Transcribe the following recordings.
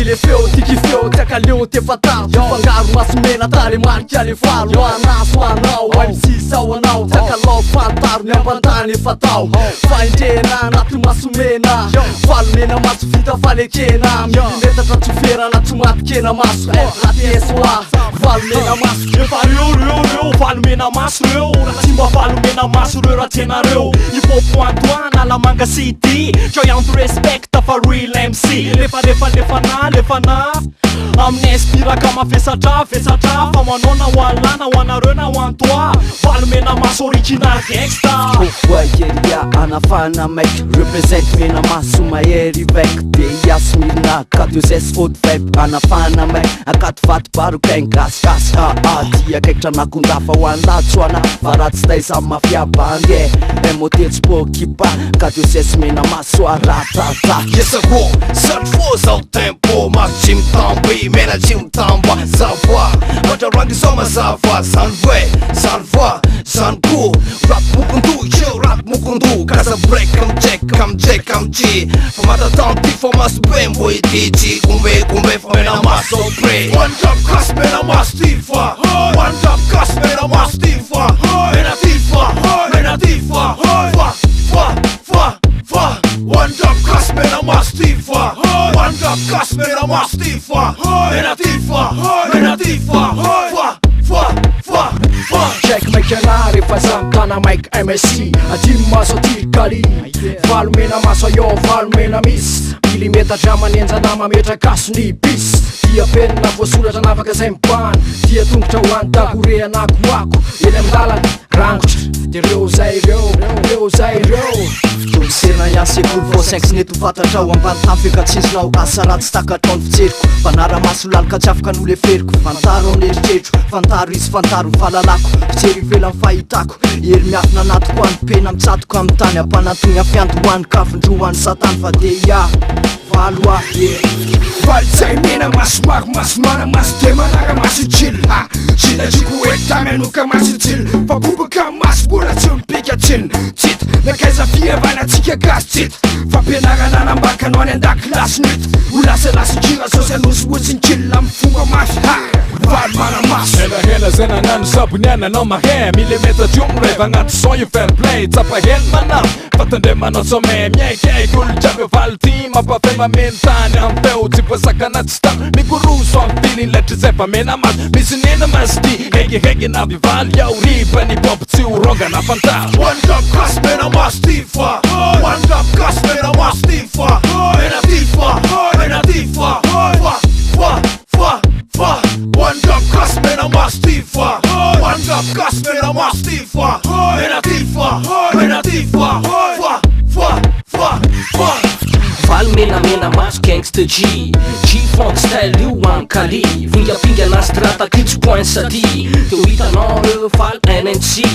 Le feo, tiki feo, takaleo, tefataro Fangaro masomena tary marika le valo Anaso anao, MC sao anao Takalao fantaro, ny ambantany efa tao Faindrena anaty masomena Valo mena maso vita falekena Milimetatra tsoferana tomatikena maso RATSOA Valo mena maso Efa reo, valo mena maso reo Raha tsy mba valo mena maso reo raha tsenareo Hip-hop Antoine, la manga city Joyant respect fa real MC Lefa na Amin'ny inspiraka mafesatra Fa manona ho alana ho anareo na ho antoa Valo mena maso original gangsta Voageria anafana maiky Represente mena maso mahery vaika De iasy milina K2S haute vibe Anafana maiky Akato vato barokain Gasy Dia kaikitra nakondafa ho anlatsoana Fa raha tsy taiza mafiaba ande Motetsy po kipa K2S mena maso aratata Yesako, sany fô zao tempo Maso tsy mitamby, mena tsy mitamba Zavoa, matra rangy sao mazava Zany voe, zany voa, zany ko Rap mukundu, chill rap mukundu Kasa break, am check, Fa matatanty, fa maso be mbo ititi Kumbe, fa mena maso pre One drop kas mena maso tifa One drop kas mena maso tifa Mena tifa Fa One drop kas mena maso tifa One drop kas mena maso tifa Mena tifa Fa Check mekanary fa zamkana Mike MSC Adimy maso aty kali Valo mena maso yo valo mena misy Milimetatra manenjana mametraka kasony bis Dia penina voasoratra nafaka zay mipany Dia tongotra ho antagore anakoako Eny amin'ny lalany rangotra De reo zay reo Tomisena ihany sekoly fô sainky sy neto fantatrao Ambany tafeka tsinjonao asa ratsy takatrao ny fijeriko Fanara maso lalika tsy afaka no le feriko Fantaro amin'ny eritretro Fantaro izy fantaro ny fahalalako Fijery ivela ny fahitako Ery miafina anatoko ho an'ny pena mitsatoka amin'ny tany Ampanatony afianto ho an'ny kafindro ho an'ny satany Fa de ia valo Valo zay mena maso maso mana maso De manara maso chill Chill hoe tamenoka maso chill Fa bobaka maso mbola tsy mipika chin Tsita nakaiza fihavanatsika gasy tsita Fampianarana anambakano any an-dakilasy nyt Ho lasalasa kira sao sy anosimotsiny chill Amin'ny fomba mafy Valo mana maso Hela zay nanano sabony ananao mahe Milimetatra io mireva agnaty son io fair play Tsapa hely manam Fatandremanao some Miaikaiky olo jiaby valo ty Mampafay mameno tany am teo Tsy voasakana tsy tany Mikoroso am filin letry zay fa mena maso Misy nena maso ty Hegihege na bivaly Yao ripa ni pop tsy urongana fantaro One drop kas mena maso tifa One drop kas mena maso tifa Mena tifa Fa One drop kas mena maso tifa One drop kas mena maso tifa Mena tifa Fa Valo mena maso gangsta G-funk style io ankali Vingapinga na strata kitso point sady Teo hitanao reo valo NNC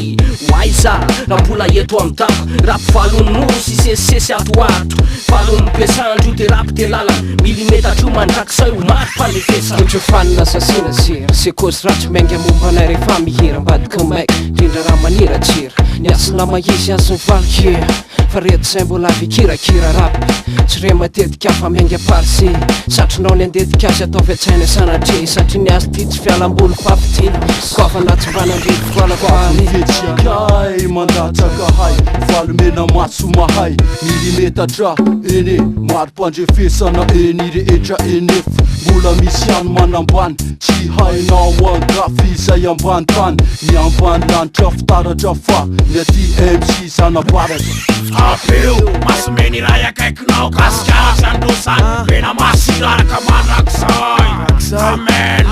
Waiza, rambola eto am tapo Rap valo nosy sesisesy atoato Valo mipesandro te rap te lala Milimetatra io mandraksa io maro falefesa Otra fanina sasina zera Se kozy ratsy menga mombanay rehefa mihira Mbadika maika, ndrindra raha manira jira Niasina mahisy azy ny valo Fa reto zay mbola vikirakira rapy Tsy re matetika fa menga parse Satrinao ny andetika azy atao fiatsaina sanatria Satria ny azy ty tsy fialambolo papitila Kofa na tsy mba nandrivy koalakoany Vetsiakay mandatsaka hay Valo mena maso mahay Milimetatra ene Maro mpandrefesana eny rehetra enefa Mbola misy any manambany Tsy hainao angafi zay ambany tany Ny ambany lanitra fitaratra fa Ny aty MC zanabaratra Apeo, maso meni raha akaikinao Gasikara zandrosany Mena maso iraraka manrakizay Amen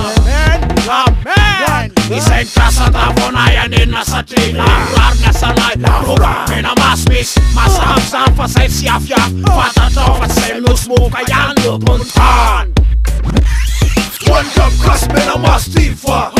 Isay kasa davonay anenina satria Lararariny asanay Mena maso misy Masahaby zany fa zay sy afiafy Fantatrao fa tsy zay miosimoka ihany eo ampontany One drop kas mena maso tifa